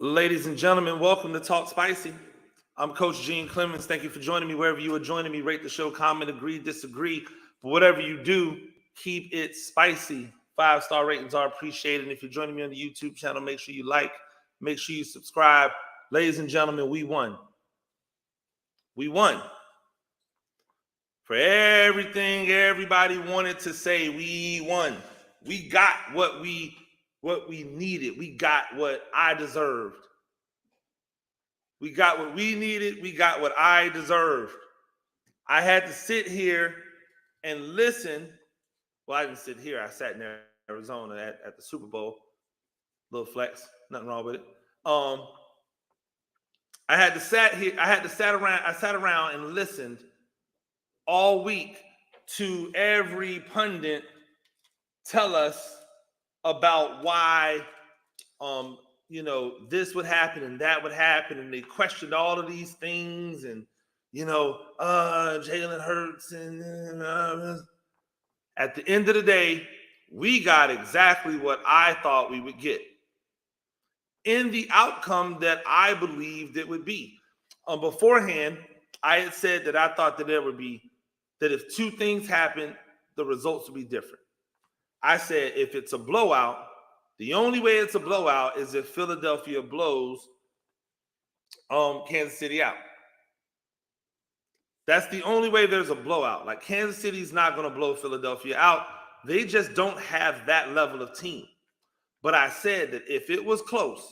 Ladies and gentlemen, welcome to Talk Spicy. I'm Coach Gene Clemens. Thank you for joining me wherever you are joining me. Rate the show, comment, agree, disagree. But whatever you do, keep it spicy. 5-star ratings are appreciated. And if you're joining me on the YouTube channel, make sure you like, make sure you subscribe. Ladies and gentlemen, we won. We won. For everything everybody wanted to say, we won. We got what we needed. We got what I deserved. We got what we needed. We got what I deserved. I had to sit here and listen. Well, I didn't sit here. I sat in Arizona at the Super Bowl. Little flex, nothing wrong with it. I sat around and listened all week to every pundit tell us about why this would happen and that would happen, and they questioned all of these things, and Jalen Hurts, and at the end of the day, we got exactly what I thought we would get in the outcome that I believed it would be. Beforehand, I had said that I thought that that if two things happened, the results would be different. I said if it's a blowout, the only way it's a blowout is if Philadelphia blows Kansas City out. That's the only way there's a blowout. Like, Kansas City's not going to blow Philadelphia out. They just don't have that level of team. But I said that if it was close,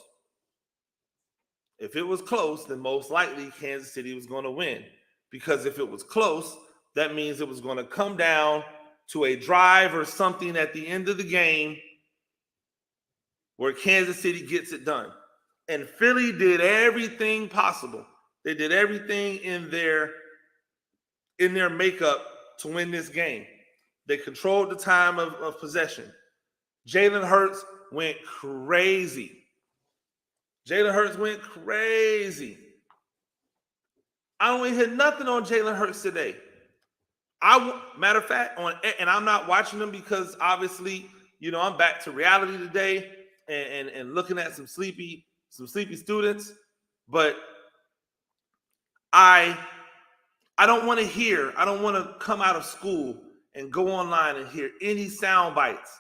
then most likely Kansas City was going to win. Because if it was close, that means it was going to come down to a drive or something at the end of the game where Kansas City gets it done. And Philly did everything possible. They did everything in their makeup to win this game. They controlled the time of possession. Jalen Hurts went crazy. I don't want to hear nothing on Jalen Hurts today. Matter of fact, and I'm not watching them because obviously, I'm back to reality today and looking at some sleepy students. But I don't want to come out of school and go online and hear any sound bites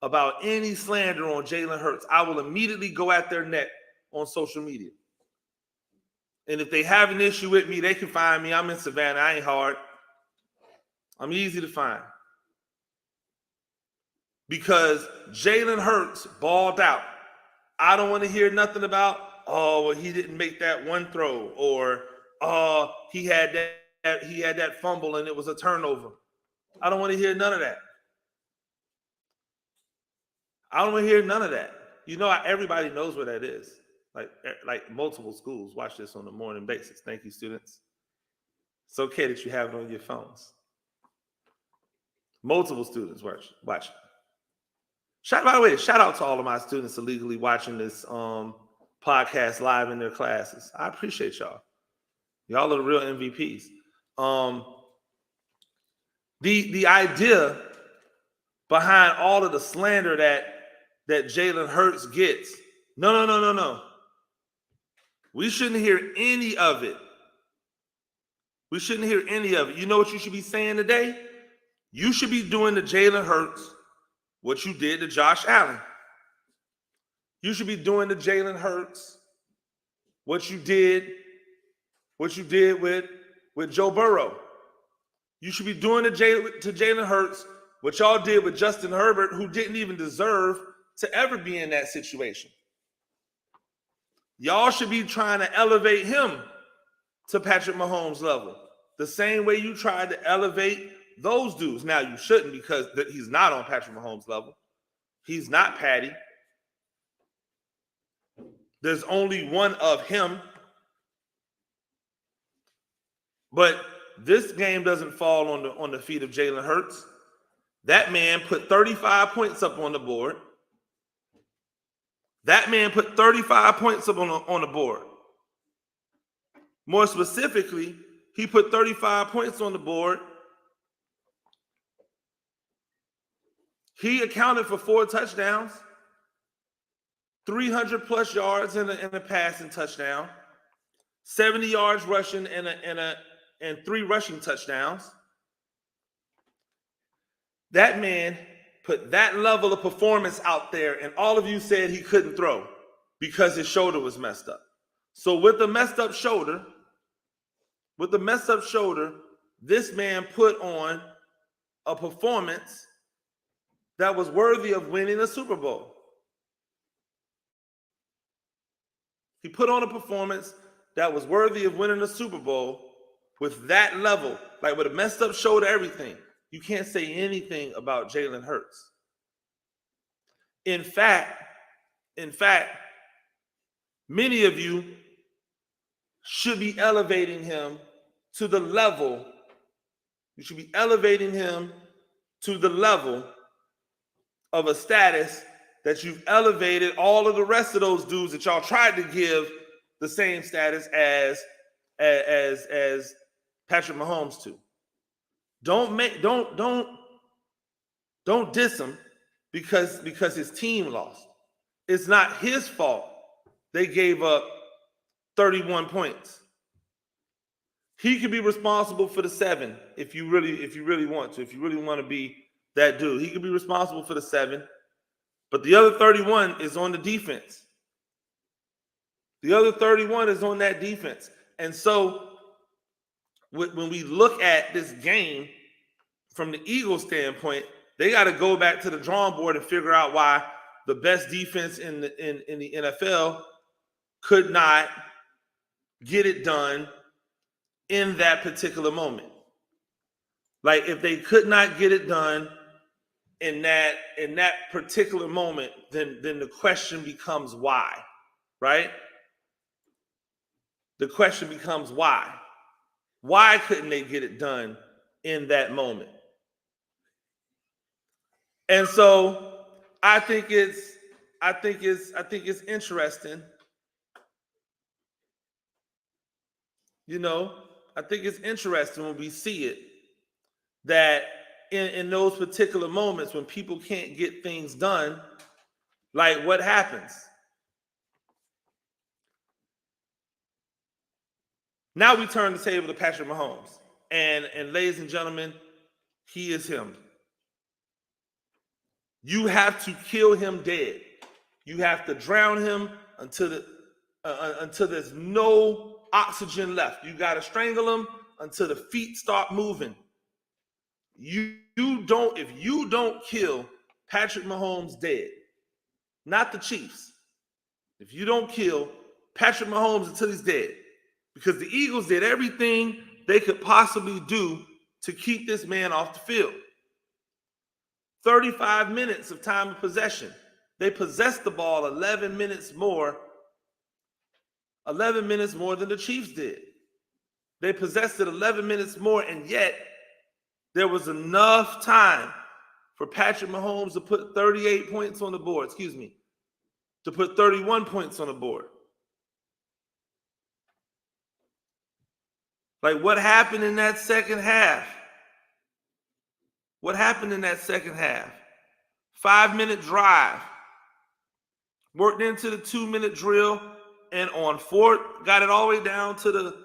about any slander on Jalen Hurts. I will immediately go at their neck on social media. And if they have an issue with me, they can find me. I'm in Savannah. I ain't hard. I'm easy to find. Because Jalen Hurts balled out. I don't want to hear nothing about, he didn't make that one throw, or he had that fumble and it was a turnover. I don't want to hear none of that. Everybody knows where that is. Like multiple schools watch this on a morning basis. Thank you, students. It's okay that you have it on your phones. Multiple students watch. Shout out to all of my students illegally watching this podcast live in their classes. I appreciate y'all. Y'all are the real MVPs. The idea behind all of the slander that Jalen Hurts gets, no. We shouldn't hear any of it. You know what you should be saying today? You should be doing to Jalen Hurts what you did to Josh Allen. You should be doing to Jalen Hurts what you did with Joe Burrow. You should be doing to Jalen Hurts what y'all did with Justin Herbert, who didn't even deserve to ever be in that situation. Y'all should be trying to elevate him to Patrick Mahomes' level, the same way you tried to elevate those dudes. Now, you shouldn't, because he's not on Patrick Mahomes' level. He's not Patty. There's only one of him. But this game doesn't fall on the feet of Jalen Hurts. That man put 35 points up on the board. More specifically, he put 35 points on the board. He accounted for 4 touchdowns. 300 plus yards and a passing touchdown, 70 yards rushing and 3 rushing touchdowns. That man put that level of performance out there, and all of you said he couldn't throw because his shoulder was messed up. So with the messed up shoulder, this man put on a performance that was worthy of winning a Super Bowl. He put on a performance that was worthy of winning a Super Bowl with that level, like with a messed up shoulder, everything. You can't say anything about Jalen Hurts. In fact, many of you should be elevating him to the level. You should be elevating him to the level of a status that you've elevated all of the rest of those dudes that y'all tried to give the same status as Patrick Mahomes to. Don't diss him because his team lost. It's not his fault they gave up 31 points. He could be responsible for the 7 if you really want to. If you really want to be that dude, he could be responsible for the 7. But the other 31 is on the defense. The other 31 is on that defense. And so when we look at this game from the Eagles standpoint, they got to go back to the drawing board and figure out why the best defense in the NFL could not get it done in that particular moment. Like, if they could not get it done in that particular moment, then the question becomes why, right? The question becomes why. Why couldn't they get it done in that moment? And so I think it's interesting. You know, I think it's interesting when we see it that in those particular moments when people can't get things done, like what happens? Now we turn the table to Patrick Mahomes. And ladies and gentlemen, he is him. You have to kill him dead. You have to drown him until there's no oxygen left. You got to strangle him until the feet start moving. If you don't kill Patrick Mahomes dead, not the Chiefs, if you don't kill Patrick Mahomes until he's dead, because the Eagles did everything they could possibly do to keep this man off the field. 35 minutes of time of possession. They possessed the ball 11 minutes more than the Chiefs did. They possessed it 11 minutes more, and yet there was enough time for Patrick Mahomes to put 38 points on the board, to put 31 points on the board. Like, what happened in that second half? 5-minute drive. Worked into the 2-minute drill, and on 4th, got it all the way down to the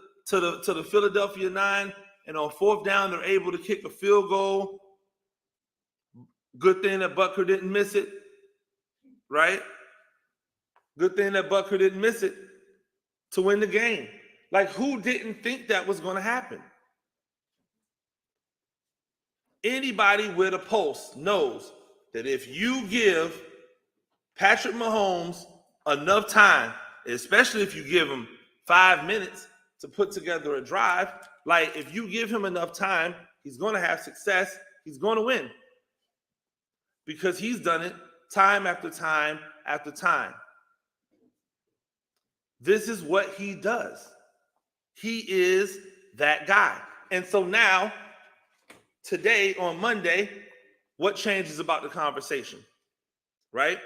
Philadelphia 9. And on 4th down, they're able to kick a field goal. Good thing that Butker didn't miss it, right? Good thing that Butker didn't miss it to win the game. Like, who didn't think that was going to happen? Anybody with a pulse knows that if you give Patrick Mahomes enough time, especially if you give him 5 minutes to put together a drive, like, if you give him enough time, he's going to have success. He's going to win. Because he's done it time after time after time. This is what he does. He is that guy. And so now, today, on Monday, what changes about the conversation, right?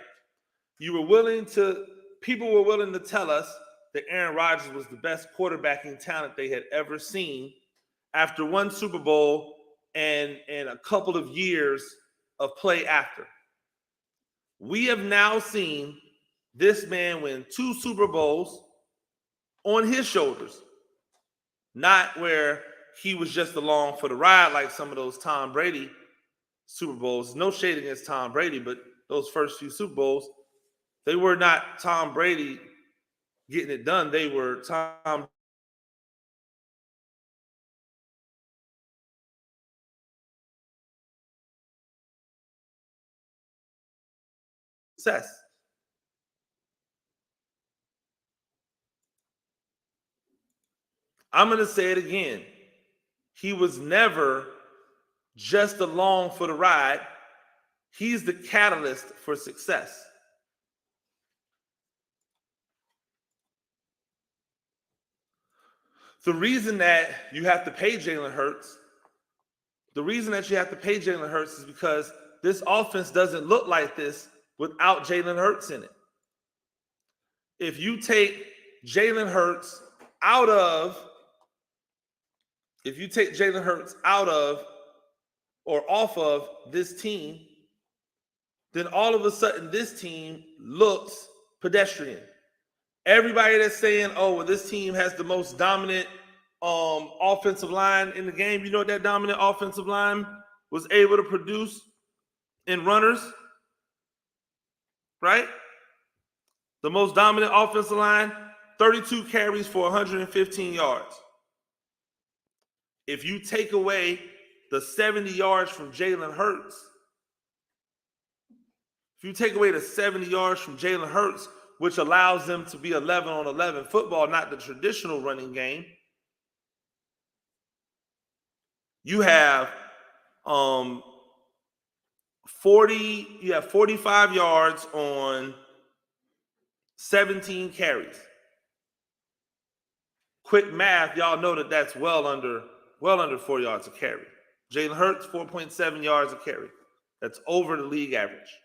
People were willing to tell us that Aaron Rodgers was the best quarterbacking talent they had ever seen after one Super Bowl and a couple of years of play after. We have now seen this man win 2 Super Bowls on his shoulders, not where he was just along for the ride like some of those Tom Brady Super Bowls. No shade against Tom Brady, but those first few Super Bowls, they were not Tom Brady getting it done. They were Tom success. I'm going to say it again. He was never just along for the ride. He's the catalyst for success. The reason that you have to pay Jalen Hurts, is because this offense doesn't look like this without Jalen Hurts in it. If you take Jalen Hurts out of or off of this team, then all of a sudden this team looks pedestrian. Everybody that's saying, oh, well, this team has the most dominant offensive line in the game, you know what that dominant offensive line was able to produce in runners, right? The most dominant offensive line, 32 carries for 115 yards. If you take away the 70 yards from Jalen Hurts, which allows them to be 11 on 11 football, not the traditional running game, you have 45 yards on 17 carries. Quick math, y'all know that that's well under 4 yards a carry. Jalen Hurts, 4.7 yards a carry. That's over the league average.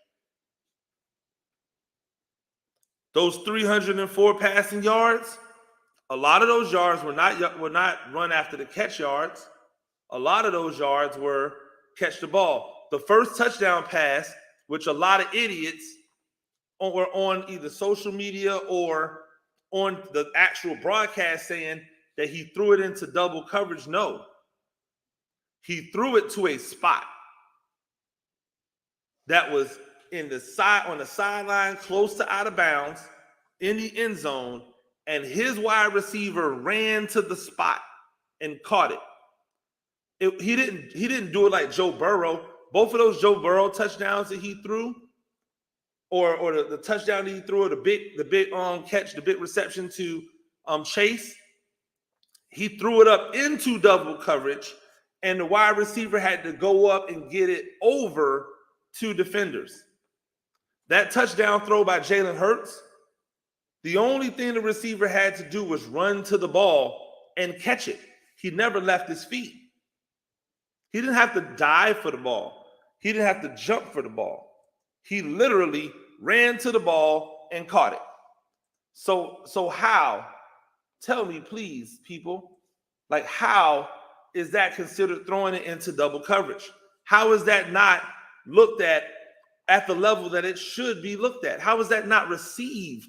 Those 304 passing yards, a lot of those yards were not run after the catch yards. A lot of those yards were catch the ball. The first touchdown pass, which a lot of idiots were on either social media or on the actual broadcast saying that he threw it into double coverage. No. He threw it to a spot that was on the sideline, close to out of bounds, in the end zone, and his wide receiver ran to the spot and caught it. He didn't do it like Joe Burrow. Both of those Joe Burrow touchdowns that he threw, or the touchdown that he threw, or the big catch, the big reception to Chase, he threw it up into double coverage, and the wide receiver had to go up and get it over 2 defenders. That touchdown throw by Jalen Hurts, the only thing the receiver had to do was run to the ball and catch it. He never left his feet. He didn't have to dive for the ball. He didn't have to jump for the ball. He literally ran to the ball and caught it. So how? Tell me, please, people. Like, how is that considered throwing it into double coverage? How is that not looked at the level that it should be looked at? How is that not received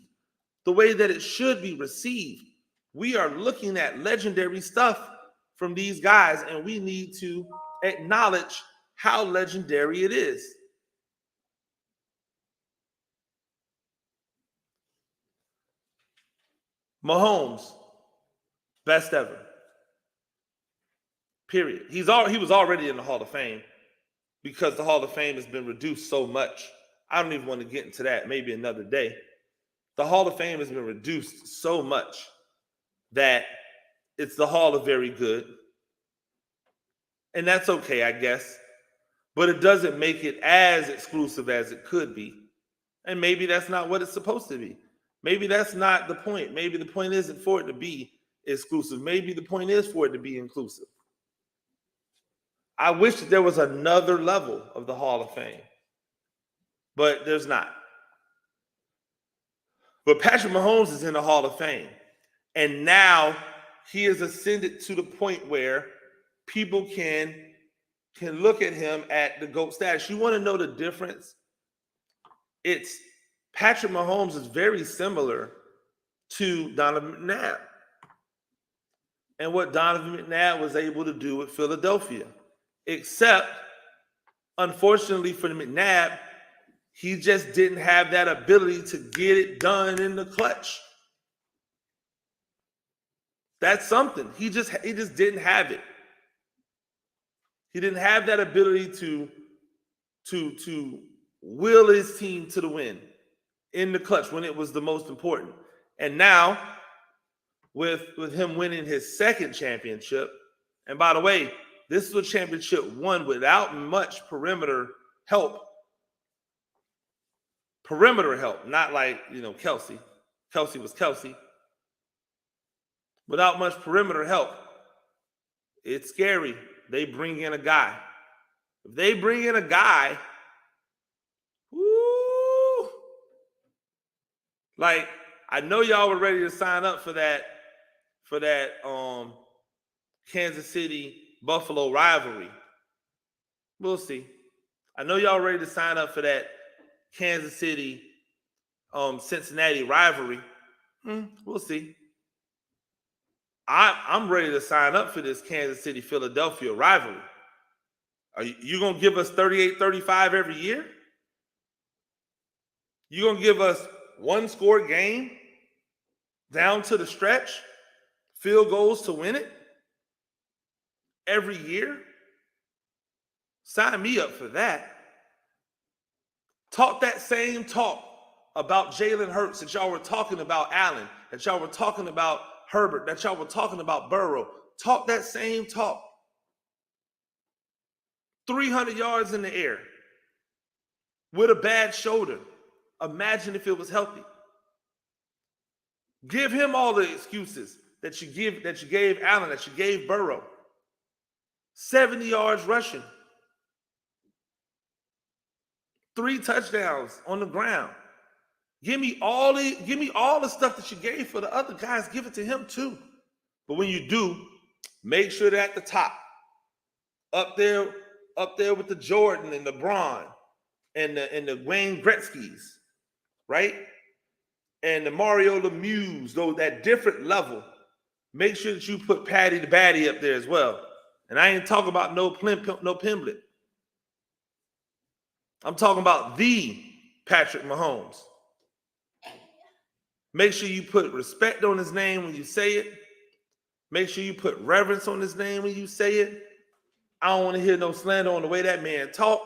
the way that it should be received? We are looking at legendary stuff from these guys, and we need to acknowledge how legendary it is. Mahomes, best ever. Period. He was already in the Hall of Fame because the Hall of Fame has been reduced so much. I don't even want to get into that, maybe another day. The Hall of Fame has been reduced so much that it's the Hall of Very Good. And that's okay, I guess. But it doesn't make it as exclusive as it could be. And maybe that's not what it's supposed to be. Maybe that's not the point. Maybe the point isn't for it to be exclusive. Maybe the point is for it to be inclusive. I wish that there was another level of the Hall of Fame, but there's not. But Patrick Mahomes is in the Hall of Fame, and now he has ascended to the point where people can look at him at the GOAT status. You want to know the difference? It's Patrick Mahomes is very similar to Donovan McNabb and what Donovan McNabb was able to do with Philadelphia. Except, unfortunately for McNabb, he just didn't have that ability to get it done in the clutch. That's something. He just didn't have it. He didn't have that ability to will his team to the win in the clutch when it was the most important. And now, with him winning his second championship, and by the way, this is a championship won without much perimeter help. Perimeter help, not like, Kelsey. Kelsey was Kelsey. Without much perimeter help. It's scary. They bring in a guy. If they bring in a guy, woo, like, I know y'all were ready to sign up for that Kansas City Buffalo rivalry. We'll see. I know y'all ready to sign up for that Kansas City Cincinnati rivalry. We'll see. I'm ready to sign up for this Kansas City Philadelphia rivalry. Are you going to give us 38-35 every year? You going to give us one score game down to the stretch, field goals to win it every year? Sign me up for that. Talk that same talk about Jalen Hurts that y'all were talking about Allen, that y'all were talking about Herbert, that y'all were talking about Burrow. Talk that same talk. 300 yards in the air with a bad shoulder. Imagine if it was healthy. Give him all the excuses that you gave Allen, that you gave Burrow. 70 yards rushing. 3 touchdowns on the ground. Give me all the stuff that you gave for the other guys. Give it to him too. But when you do, make sure they're at the top. Up there with the Jordan and the Braun and the Wayne Gretzky's, right? And the Mario Lemieux, though that different level. Make sure that you put Patty the Batty up there as well. And I ain't talking about no Pimblett. I'm talking about the Patrick Mahomes. Make sure you put respect on his name when you say it. Make sure you put reverence on his name when you say it. I don't want to hear no slander on the way that man talk.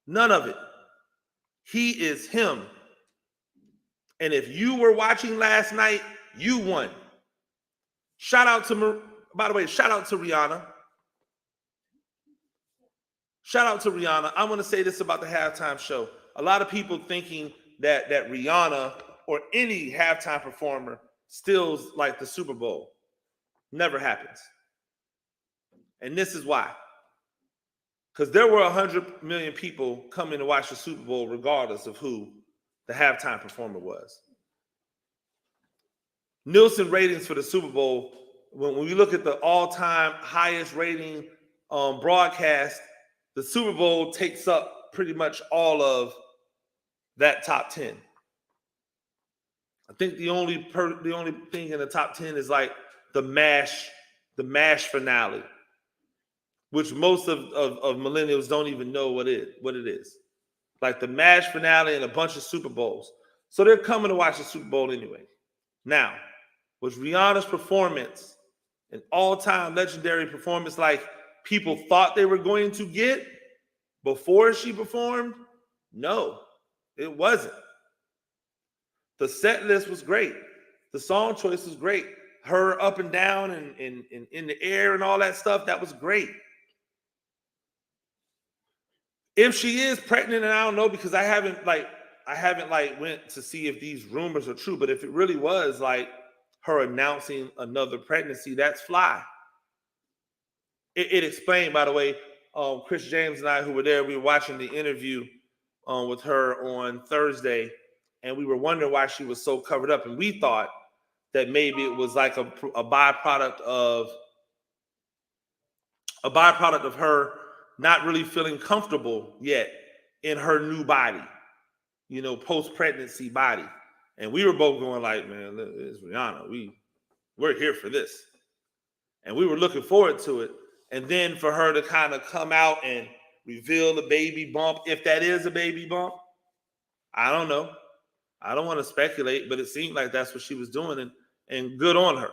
None of it. He is him. And if you were watching last night, you won. By the way, shout out to Rihanna. Shout out to Rihanna. I want to say this about the halftime show. A lot of people thinking that Rihanna or any halftime performer steals like the Super Bowl. Never happens. And this is why. Because there were 100 million people coming to watch the Super Bowl regardless of who the halftime performer was. Nielsen ratings for the Super Bowl, when we look at the all-time highest rating broadcast, the Super Bowl takes up pretty much all of that top 10. I think the only thing in the top 10 is like the MASH finale, which most of millennials don't even know what it is. Like the MASH finale and a bunch of Super Bowls. So they're coming to watch the Super Bowl anyway. Now, was Rihanna's performance an all-time legendary performance like people thought they were going to get before she performed? No, it wasn't. The set list was great. The song choice was great. Her up and down and in the air and all that stuff, that was great. If she is pregnant, and I don't know because I haven't went to see if these rumors are true, but if it really was like her announcing another pregnancy, that's fly. It explained, by the way, Chris James and I, who were there, we were watching the interview with her on Thursday, and we were wondering why she was so covered up, and we thought that maybe it was like a byproduct of her not really feeling comfortable yet in her new body. post-pregnancy body. And we were both going like, man, it's Rihanna. We're here for this. And we were looking forward to it. And then for her to kind of come out and reveal the baby bump, if that is a baby bump, I don't know. I don't want to speculate, but it seemed like that's what she was doing, and good on her.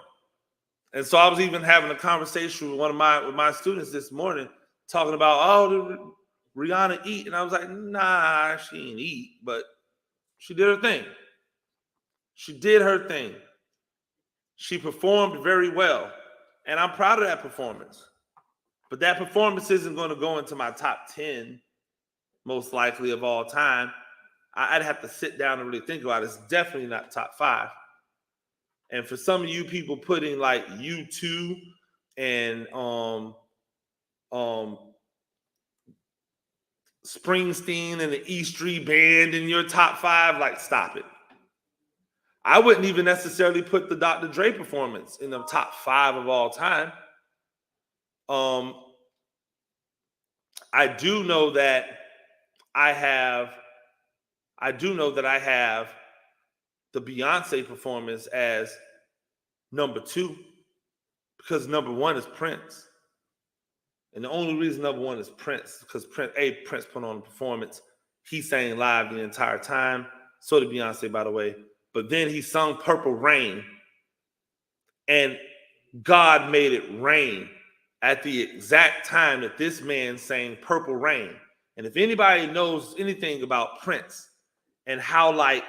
And so I was even having a conversation with with my students this morning, talking about, did Rihanna eat? And I was like, nah, she didn't eat, but she did her thing. She did her thing. She performed very well. And I'm proud of that performance. But that performance isn't going to go into my top 10, most likely, of all time. I'd have to sit down and really think about it. It's definitely not top 5. And for some of you people putting like U2 and Springsteen and the E Street Band in your top 5, like, stop it. I wouldn't even necessarily put the Dr. Dre performance in the top 5 of all time. I do know that I have the Beyonce performance as number 2, because number 1 is Prince. And the only reason number 1 is Prince, because Prince put on a performance. He sang live the entire time. So did Beyonce, by the way. But then he sung Purple Rain, and God made it rain at the exact time that this man sang Purple Rain. And if anybody knows anything about Prince and how like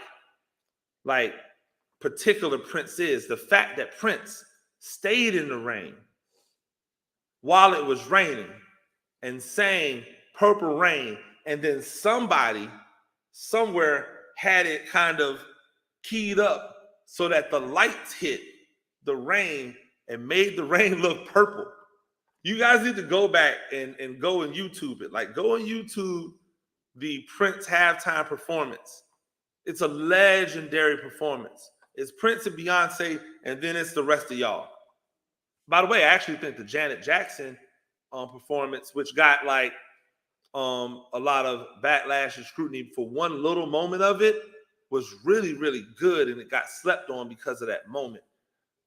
particular Prince is, the fact that Prince stayed in the rain while it was raining and sang Purple Rain, and then somebody somewhere had it kind of keyed up so that the lights hit the rain and made the rain look purple. You guys need to go back and go and YouTube it. Like, go on YouTube the Prince halftime performance. It's a legendary performance. It's Prince and Beyonce, and then it's the rest of y'all. By the way, I actually think the Janet Jackson performance, which got like a lot of backlash and scrutiny for one little moment of it, was really, really good, and it got slept on because of that moment.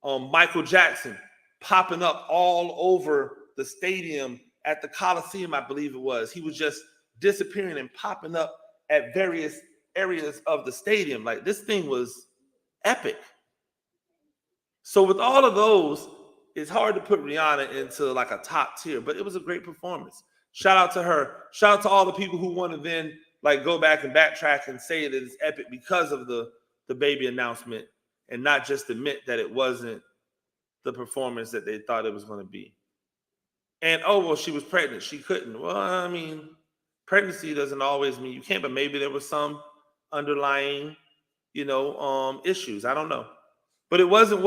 Michael Jackson popping up all over the stadium at the Coliseum, I believe it was. He was just disappearing and popping up at various areas of the stadium. Like, this thing was epic. So with all of those, it's hard to put Rihanna into like a top tier, but it was a great performance. Shout out to her. Shout out to all the people who want to then like go back and backtrack and say that it's epic because of the baby announcement, and not just admit that it wasn't the performance that they thought it was going to be. And, well, she was pregnant. She couldn't. Well, I mean, pregnancy doesn't always mean you can't, but maybe there was some underlying, issues. I don't know. But it wasn't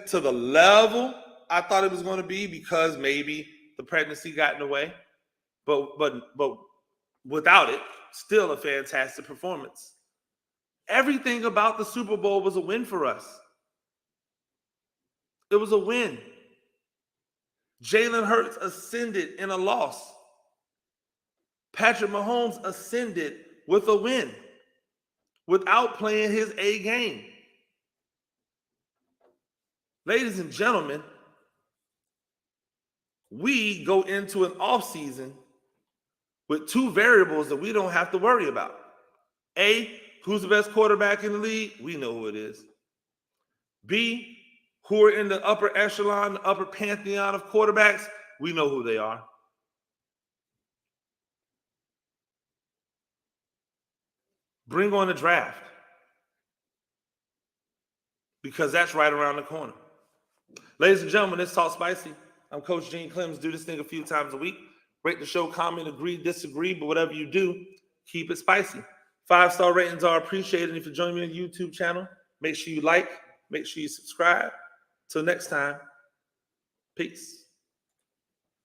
to the level I thought it was going to be, because maybe the pregnancy got in the way. But without it, still a fantastic performance. Everything about the Super Bowl was a win for us. It was a win. Jalen Hurts ascended in a loss. Patrick Mahomes ascended with a win without playing his A game. Ladies and gentlemen, we go into an offseason with 2 variables that we don't have to worry about. A, who's the best quarterback in the league? We know who it is. B, who are in the upper echelon, the upper pantheon of quarterbacks? We know who they are. Bring on the draft, because that's right around the corner. Ladies and gentlemen, this Talk Spicy. I'm Coach Gene Clemens. Do this thing a few times a week. Rate the show, comment, agree, disagree, but whatever you do, keep it spicy. 5-star ratings are appreciated. If you're joining me on the YouTube channel, make sure you like, make sure you subscribe. Till next time, peace.